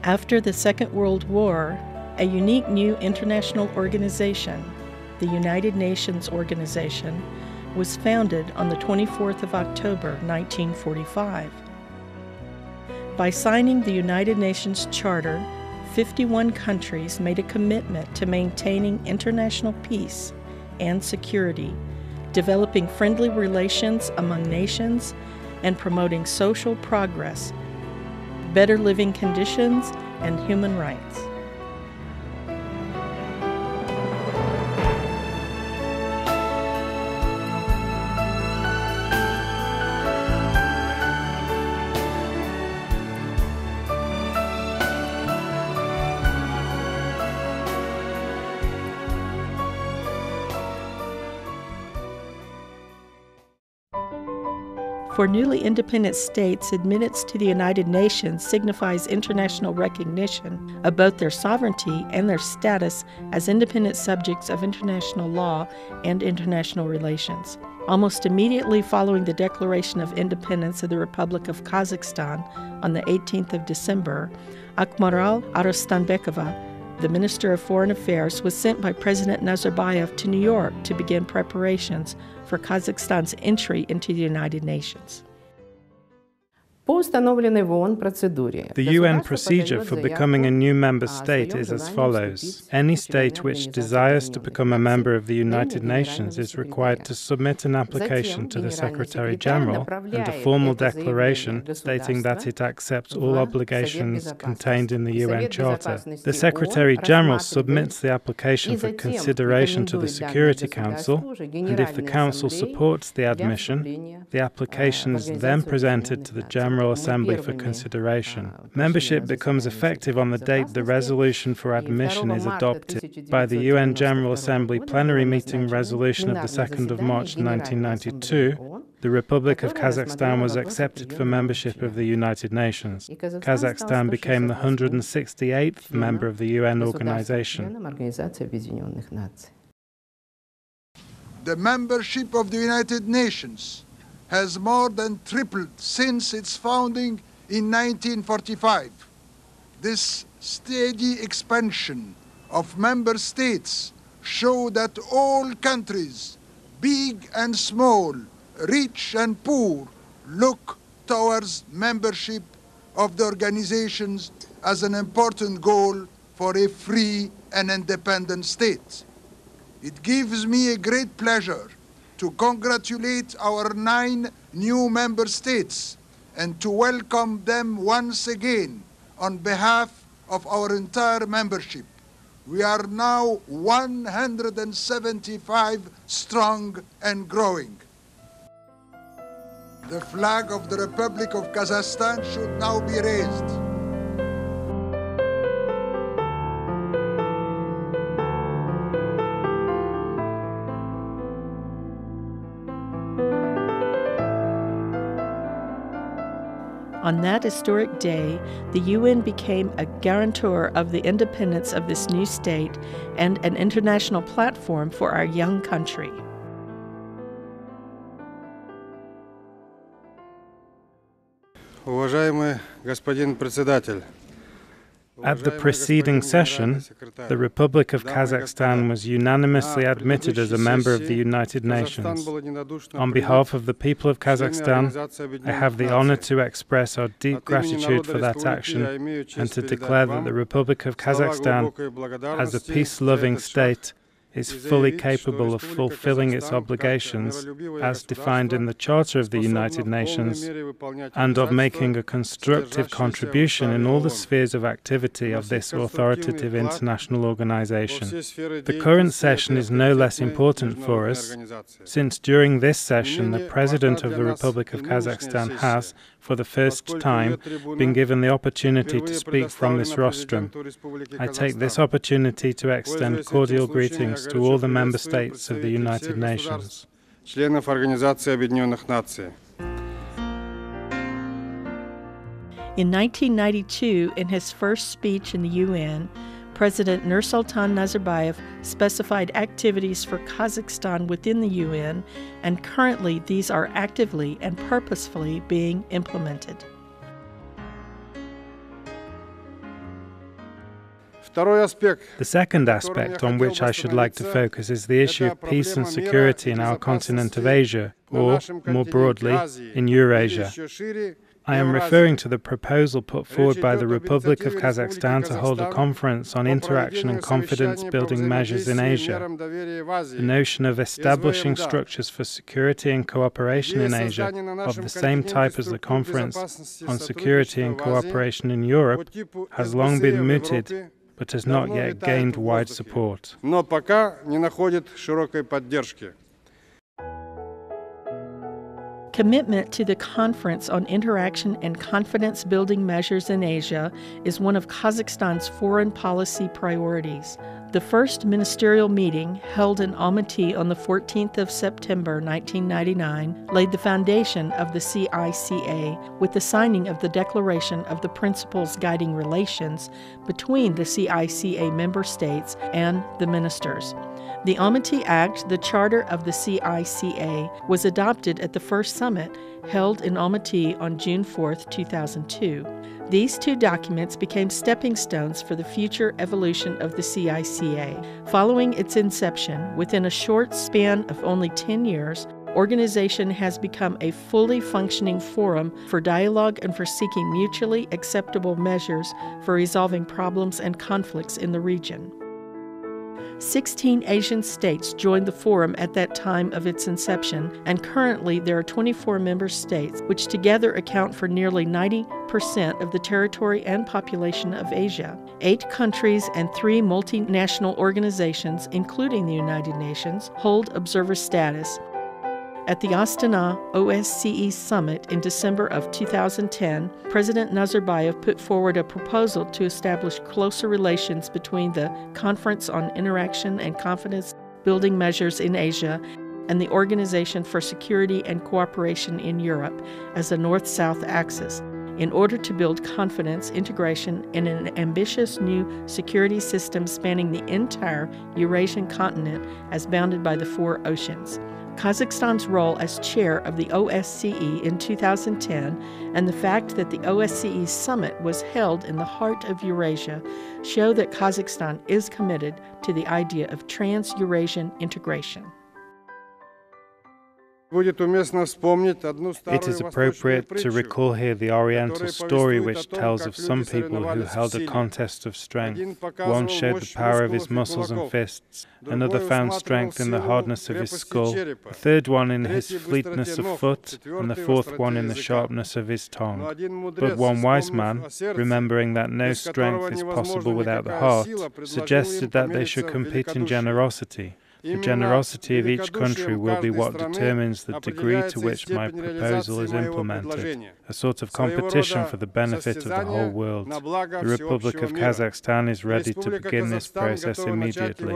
After the Second World War, a unique new international organization, the United Nations Organization, was founded on the 24th of October, 1945. By signing the United Nations Charter, 51 countries made a commitment to maintaining international peace and security, developing friendly relations among nations, and promoting social progress, better living conditions, and human rights. For newly independent states, admittance to the United Nations signifies international recognition of both their sovereignty and their status as independent subjects of international law and international relations. Almost immediately following the declaration of independence of the Republic of Kazakhstan on the 18th of December, Akmaral Arastanbekova, the Minister of Foreign Affairs, was sent by President Nazarbayev to New York to begin preparations for Kazakhstan's entry into the United Nations. The UN procedure for becoming a new member state is as follows. Any state which desires to become a member of the United Nations is required to submit an application to the Secretary General and a formal declaration stating that it accepts all obligations contained in the UN Charter. The Secretary General submits the application for consideration to the Security Council, and if the Council supports the admission, the application is then presented to the General Assembly for consideration. Membership becomes effective on the date the resolution for admission is adopted. By the UN General Assembly plenary meeting resolution of the 2nd of March 1992, the Republic of Kazakhstan was accepted for membership of the United Nations. Kazakhstan became the 168th member of the UN organization. The membership of the United Nations has more than tripled since its founding in 1945. This steady expansion of member states show that all countries, big and small, rich and poor, look towards membership of the organizations as an important goal for a free and independent state. It gives me a great pleasure to congratulate our 9 new member states and to welcome them once again on behalf of our entire membership. We are now 175 strong and growing. The flag of the Republic of Kazakhstan should now be raised. On that historic day, the UN became a guarantor of the independence of this new state and an international platform for our young country. Уважаемый господин председатель, At the preceding session, the Republic of Kazakhstan was unanimously admitted as a member of the United Nations. On behalf of the people of Kazakhstan, I have the honor to express our deep gratitude for that action and to declare that the Republic of Kazakhstan, as a peace-loving state, is fully capable of fulfilling its obligations as defined in the Charter of the United Nations and of making a constructive contribution in all the spheres of activity of this authoritative international organization. The current session is no less important for us, since during this session the President of the Republic of Kazakhstan has, for the first time, been given the opportunity to speak from this rostrum. I take this opportunity to extend cordial greetings to all the member states of the United Nations. членов Организации Объединенных Наций. In 1992, in his first speech in the UN, President Nursultan Nazarbayev specified activities for Kazakhstan within the UN, and currently these are actively and purposefully being implemented. The second aspect on which I should like to focus is the issue of peace and security in our continent of Asia, or, more broadly, in Eurasia. I am referring to the proposal put forward by the Republic of Kazakhstan to hold a conference on interaction and confidence-building measures in Asia. The notion of establishing structures for security and cooperation in Asia of the same type as the Conference on Security and Cooperation in Europe has long been mooted, but has not yet gained wide support. Commitment to the Conference on Interaction and Confidence-Building Measures in Asia is one of Kazakhstan's foreign policy priorities. The first ministerial meeting, held in Almaty on the 14th of September 1999, laid the foundation of the CICA with the signing of the Declaration of the Principles Guiding Relations between the CICA member states and the ministers. The Almaty Act, the charter of the CICA, was adopted at the first summit held in Almaty on June 4, 2002. These two documents became stepping stones for the future evolution of the CICA. Following its inception, within a short span of only 10 years, organization has become a fully functioning forum for dialogue and for seeking mutually acceptable measures for resolving problems and conflicts in the region. 16 Asian states joined the forum at that time of its inception, and currently there are 24 member states, which together account for nearly 90% of the territory and population of Asia. 8 countries and 3 multinational organizations, including the United Nations, hold observer status. At the Astana OSCE Summit in December of 2010, President Nazarbayev put forward a proposal to establish closer relations between the Conference on Interaction and Confidence-Building Measures in Asia and the Organization for Security and Cooperation in Europe as a North-South axis, in order to build confidence, integration, in an ambitious new security system spanning the entire Eurasian continent as bounded by the 4 oceans. Kazakhstan's role as chair of the OSCE in 2010 and the fact that the OSCE summit was held in the heart of Eurasia show that Kazakhstan is committed to the idea of trans-Eurasian integration. It is appropriate to recall here the Oriental story which tells of some people who held a contest of strength. One showed the power of his muscles and fists, another found strength in the hardness of his skull, a third one in his fleetness of foot, and the fourth one in the sharpness of his tongue. But one wise man, remembering that no strength is possible without the heart, suggested that they should compete in generosity. The generosity of each country will be what determines the degree to which my proposal is implemented, a sort of competition for the benefit of the whole world. The Republic of Kazakhstan is ready to begin this process immediately.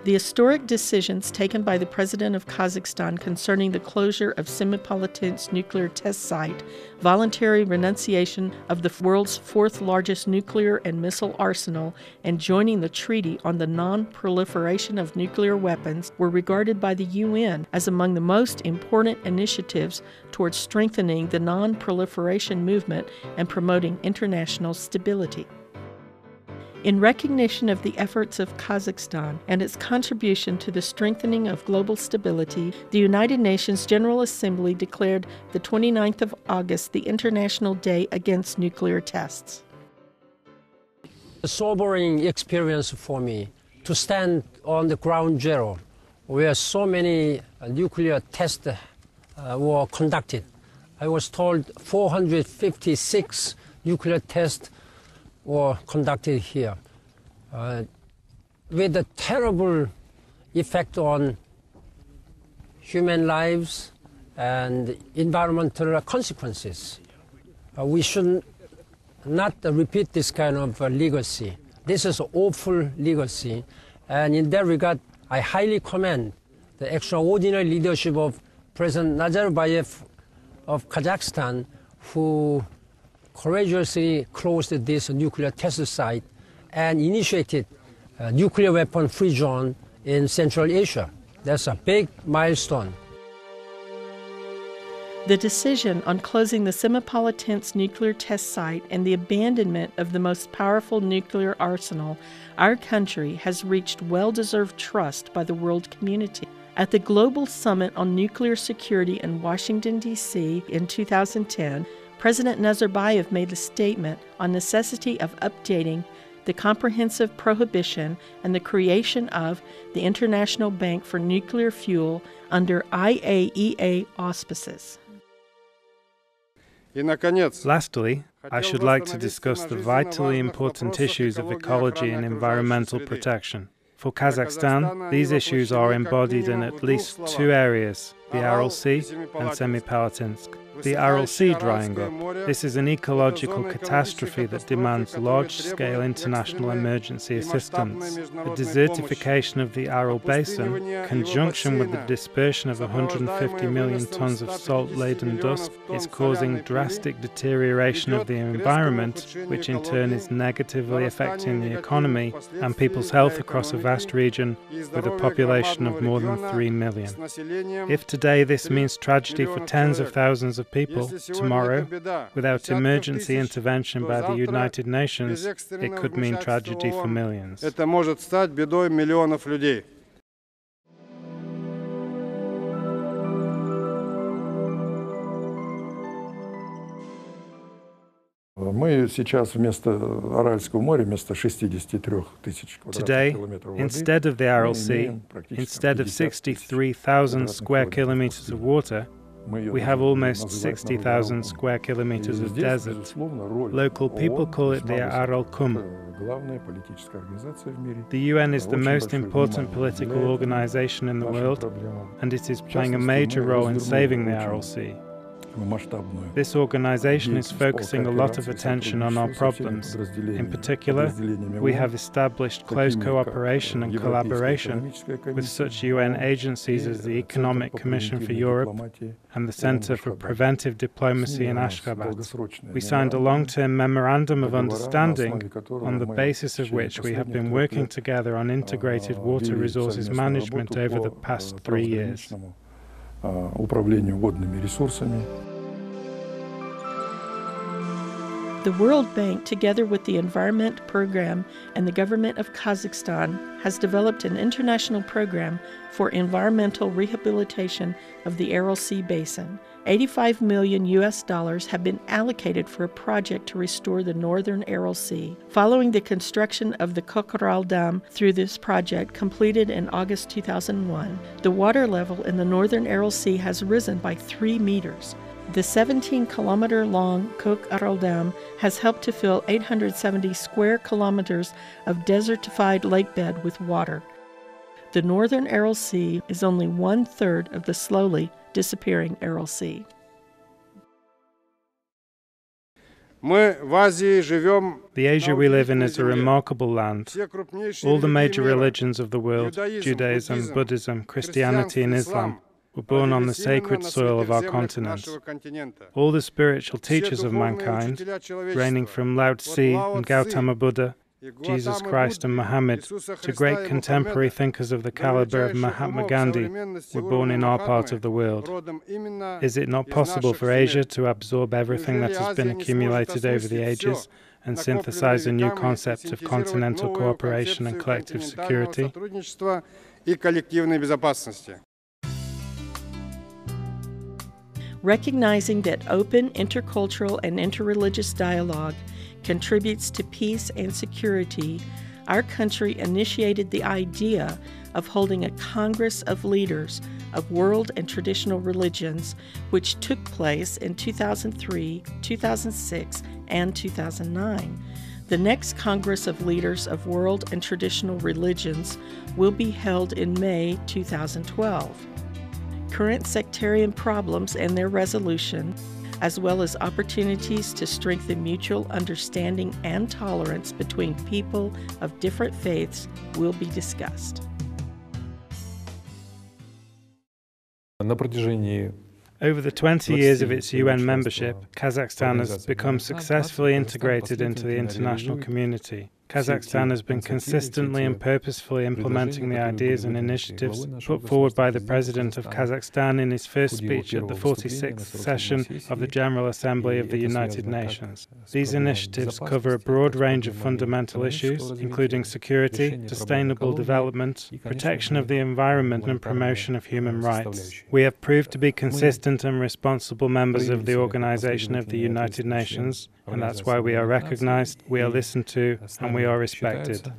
The historic decisions taken by the President of Kazakhstan concerning the closure of Semipalatinsk nuclear test site, voluntary renunciation of the world's 4th largest nuclear and missile arsenal, and joining the Treaty on the Non-Proliferation of Nuclear Weapons were regarded by the UN as among the most important initiatives towards strengthening the non-proliferation movement and promoting international stability. In recognition of the efforts of Kazakhstan and its contribution to the strengthening of global stability, the United Nations General Assembly declared the 29th of August the International Day Against Nuclear Tests. A sobering experience for me to stand on the ground zero where so many nuclear tests were conducted. I was told 456 nuclear tests were conducted here, with a terrible effect on human lives and environmental consequences. We should not repeat this kind of legacy. This is an awful legacy, and in that regard, I highly commend the extraordinary leadership of President Nazarbayev of Kazakhstan, who courageously closed this nuclear test site and initiated a nuclear weapon-free zone in Central Asia. That's a big milestone. The decision on closing the Semipalatinsk nuclear test site and the abandonment of the most powerful nuclear arsenal, our country has reached well-deserved trust by the world community. At the Global Summit on Nuclear Security in Washington, D.C. in 2010, President Nazarbayev made a statement on necessity of updating the comprehensive prohibition and the creation of the International Bank for Nuclear Fuel under IAEA auspices. Lastly, I should like to discuss the vitally important issues of ecology and environmental protection. For Kazakhstan, these issues are embodied in at least two areas, the Aral Sea and Semipalatinsk. The Aral Sea drying up. This is an ecological catastrophe that demands large-scale international emergency assistance. The desertification of the Aral Basin, conjunction with the dispersion of 150 million tons of salt-laden dust, is causing drastic deterioration of the environment, which in turn is negatively affecting the economy and people's health across a vast region with a population of more than 3 million. If today this means tragedy for tens of thousands of people, tomorrow, without emergency intervention by the United Nations, it could mean tragedy for millions. Today, instead of the Aral Sea, instead of 63,000 square kilometers of water, we have almost 60,000 square kilometers of desert. Local people call it the Aral Kum. The UN is the most important political organization in the world, and it is playing a major role in saving the Aral Sea. This organization is focusing a lot of attention on our problems. In particular, we have established close cooperation and collaboration with such UN agencies as the Economic Commission for Europe and the Center for Preventive Diplomacy in Ashgabat. We signed a long-term memorandum of understanding on the basis of which we have been working together on integrated water resources management over the past 3 years. The World Bank, together with the Environment Program and the government of Kazakhstan, has developed an international program for environmental rehabilitation of the Aral Sea Basin. $85 million have been allocated for a project to restore the northern Aral Sea. Following the construction of the Kokoral Dam through this project, completed in August 2001, the water level in the northern Aral Sea has risen by 3 meters. The 17-kilometer-long Kokoral Dam has helped to fill 870 square kilometers of desertified lakebed with water. The northern Aral Sea is only 1/3 of the slowly disappearing Aral Sea. The Asia we live in is a remarkable land. All the major religions of the world, Judaism, Buddhism, Christianity and Islam, were born on the sacred soil of our continent. All the spiritual teachers of mankind, reigning from Lao Tzu and Gautama Buddha, Jesus Christ and Muhammad, to great contemporary thinkers of the caliber of Mahatma Gandhi, were born in our part of the world. Is it not possible for Asia to absorb everything that has been accumulated over the ages and synthesize a new concept of continental cooperation and collective security? Recognizing that open intercultural and interreligious dialogue contributes to peace and security, our country initiated the idea of holding a Congress of Leaders of World and Traditional Religions, which took place in 2003, 2006, and 2009. The next Congress of Leaders of World and Traditional Religions will be held in May 2012. Current sectarian problems and their resolution, as well as opportunities to strengthen mutual understanding and tolerance between people of different faiths, will be discussed. Over the 20 years of its UN membership, Kazakhstan has become successfully integrated into the international community. Kazakhstan has been consistently and purposefully implementing the ideas and initiatives put forward by the President of Kazakhstan in his first speech at the 46th session of the General Assembly of the United Nations. These initiatives cover a broad range of fundamental issues, including security, sustainable development, protection of the environment, and promotion of human rights. We have proved to be consistent and responsible members of the Organization of the United Nations, and that's why we are recognized, we are listened to, and we are respected.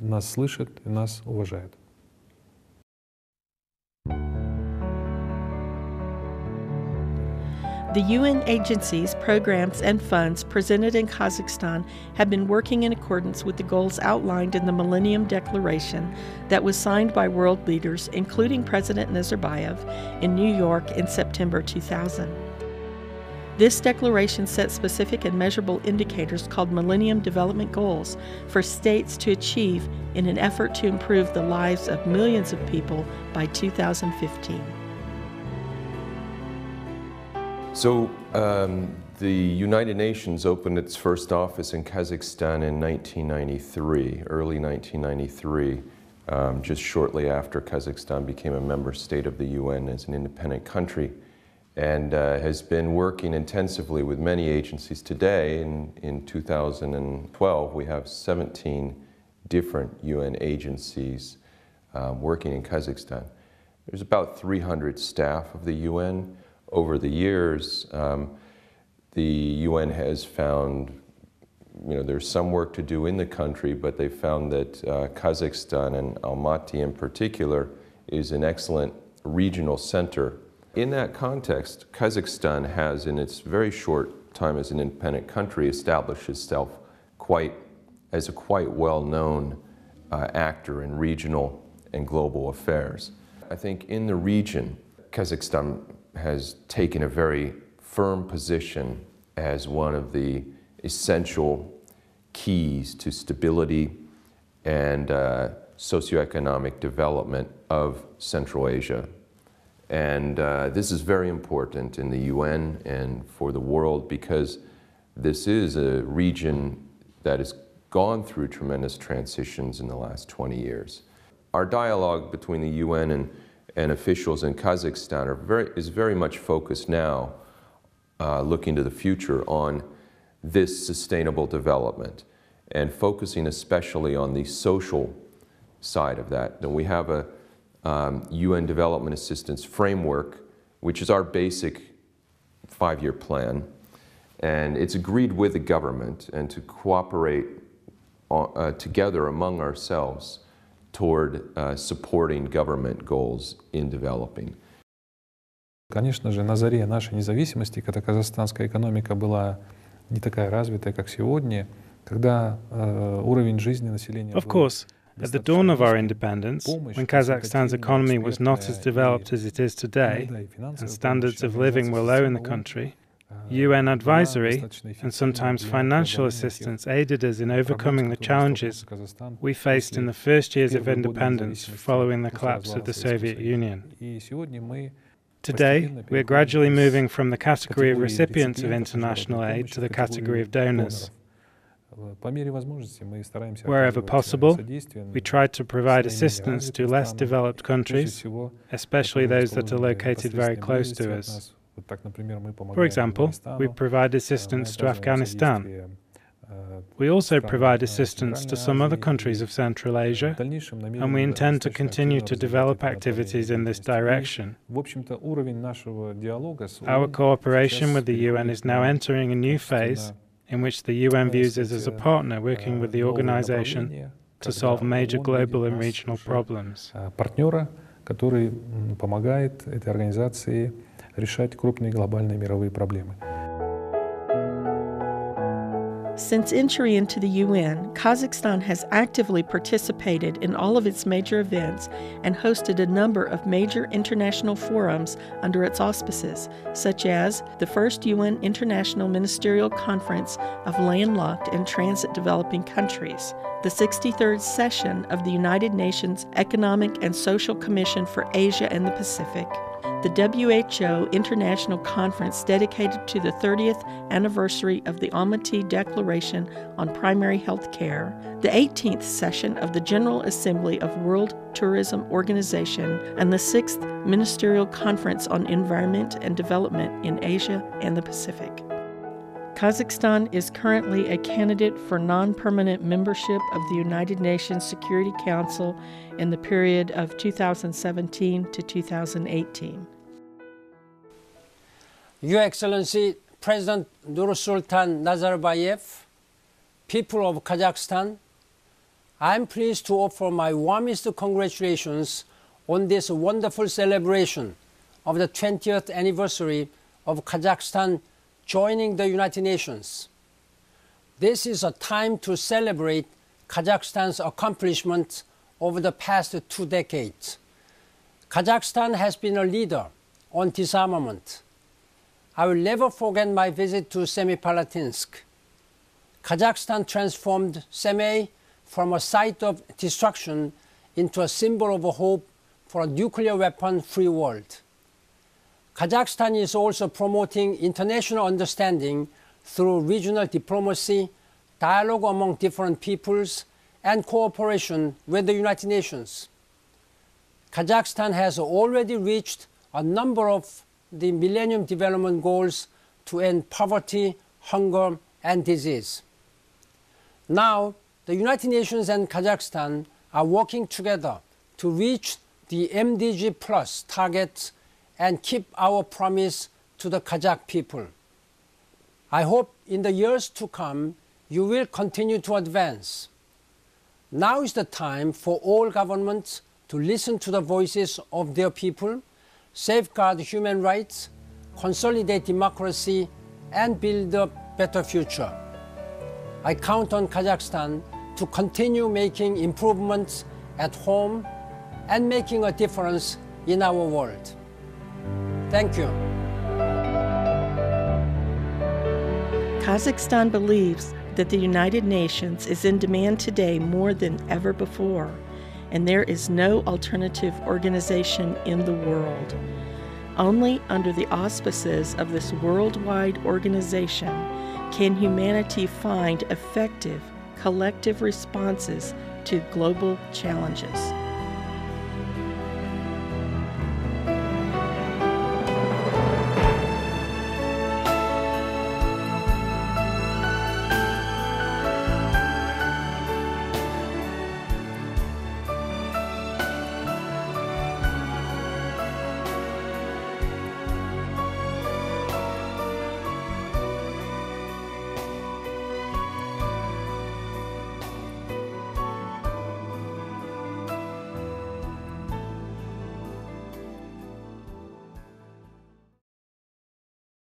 The UN agencies, programs, and funds presented in Kazakhstan have been working in accordance with the goals outlined in the Millennium Declaration that was signed by world leaders, including President Nazarbayev, in New York in September 2000. This declaration sets specific and measurable indicators called Millennium Development Goals for states to achieve in an effort to improve the lives of millions of people by 2015. So the United Nations opened its first office in Kazakhstan in 1993, early 1993, just shortly after Kazakhstan became a member state of the UN as an independent country, and has been working intensively with many agencies today. In 2012, we have 17 different UN agencies working in Kazakhstan. There's about 300 staff of the UN. Over the years, the UN has found, there's some work to do in the country, but they found that Kazakhstan, and Almaty in particular, is an excellent regional center. In that context, Kazakhstan has, in its very short time as an independent country, established itself as a quite well-known actor in regional and global affairs. I think in the region, Kazakhstan has taken a very firm position as one of the essential keys to stability and socioeconomic development of Central Asia. And this is very important in the UN and for the world, because this is a region that has gone through tremendous transitions in the last 20 years. Our dialogue between the UN and officials in Kazakhstan is very much focused now, looking to the future, on this sustainable development and focusing especially on the social side of that. And we have a UN Development Assistance Framework, which is our basic 5-year plan, and it's agreed with the government and to cooperate together among ourselves toward supporting government goals in developing. Конечно же, на заре нашей независимости, когда казахстанская экономика была не такая развитая, как сегодня, когда уровень жизни населения... Of course, at the dawn of our independence, when Kazakhstan's economy was not as developed as it is today, and standards of living were low in the country, UN advisory and sometimes financial assistance aided us in overcoming the challenges we faced in the first years of independence following the collapse of the Soviet Union. Today, we are gradually moving from the category of recipients of international aid to the category of donors. Wherever possible, we try to provide assistance to less developed countries, especially those that are located very close to us. For example, we provide assistance to Afghanistan. We also provide assistance to some other countries of Central Asia, and we intend to continue to develop activities in this direction. Our cooperation with the UN is now entering a new phase in which the UN views us as a partner working with the organization to solve major global and regional problems. Который помогает этой организации решать крупные глобальные мировые проблемы. Since entry into the UN, Kazakhstan has actively participated in all of its major events and hosted a number of major international forums under its auspices, such as the first UN International Ministerial Conference of Landlocked and Transit Developing Countries, the 63rd session of the United Nations Economic and Social Commission for Asia and the Pacific, the WHO International Conference dedicated to the 30th anniversary of the Almaty Declaration on Primary Health Care, the 18th session of the General Assembly of World Tourism Organization, and the 6th Ministerial Conference on Environment and Development in Asia and the Pacific. Kazakhstan is currently a candidate for non-permanent membership of the United Nations Security Council in the period of 2017 to 2018. Your Excellency, President Nursultan Nazarbayev, people of Kazakhstan, I am pleased to offer my warmest congratulations on this wonderful celebration of the 20th anniversary of Kazakhstan joining the United Nations. This is a time to celebrate Kazakhstan's accomplishments over the past 2 decades. Kazakhstan has been a leader on disarmament. I will never forget my visit to Semipalatinsk. Kazakhstan transformed Semey from a site of destruction into a symbol of hope for a nuclear weapon-free world. Kazakhstan is also promoting international understanding through regional diplomacy, dialogue among different peoples, and cooperation with the United Nations. Kazakhstan has already reached a number of the Millennium Development Goals to end poverty, hunger, and disease. Now, the United Nations and Kazakhstan are working together to reach the MDG Plus targets and keep our promise to the Kazakh people. I hope in the years to come you will continue to advance. Now is the time for all governments to listen to the voices of their people, safeguard human rights, consolidate democracy, and build a better future. I count on Kazakhstan to continue making improvements at home and making a difference in our world. Thank you. Kazakhstan believes that the United Nations is in demand today more than ever before, and there is no alternative organization in the world. Only under the auspices of this worldwide organization can humanity find effective, collective responses to global challenges.